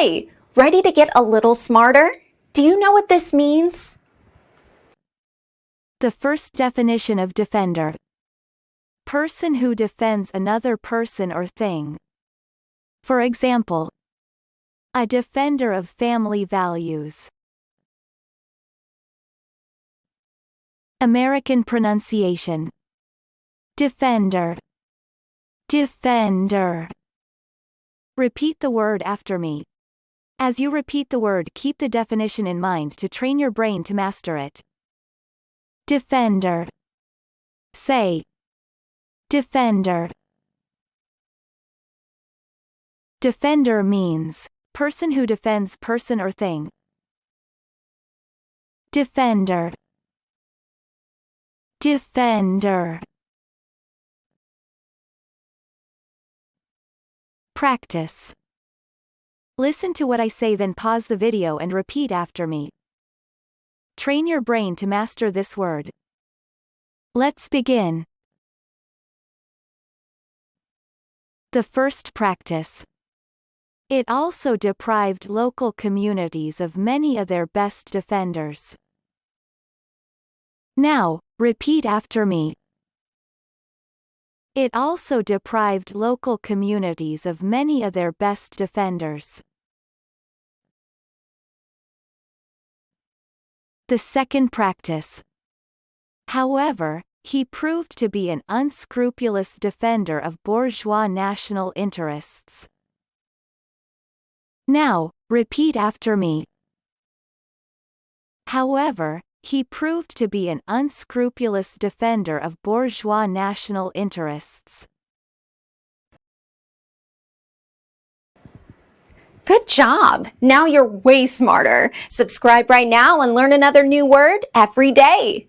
Hi, ready to get a little smarter? Do you know what this means? The first definition of defender. Person who defends another person or thing. For example, a defender of family values. American pronunciation. Defender. Defender. Repeat the word after me. As you repeat the word, keep the definition in mind to train your brain to master it. Defender. Say. Defender. Defender means person who defends person or thing. Defender. Defender. Practice. Listen to what I say, then pause the video and repeat after me. Train your brain to master this word. Let's begin. The first practice. It also deprived local communities of many of their best defenders. Now, repeat after me. It also deprived local communities of many of their best defenders. The second practice. However, he proved to be an unscrupulous defender of bourgeois national interests. Now, repeat after me. However, he proved to be an unscrupulous defender of bourgeois national interests. Good job! Now you're way smarter. Subscribe right now and learn another new word every day.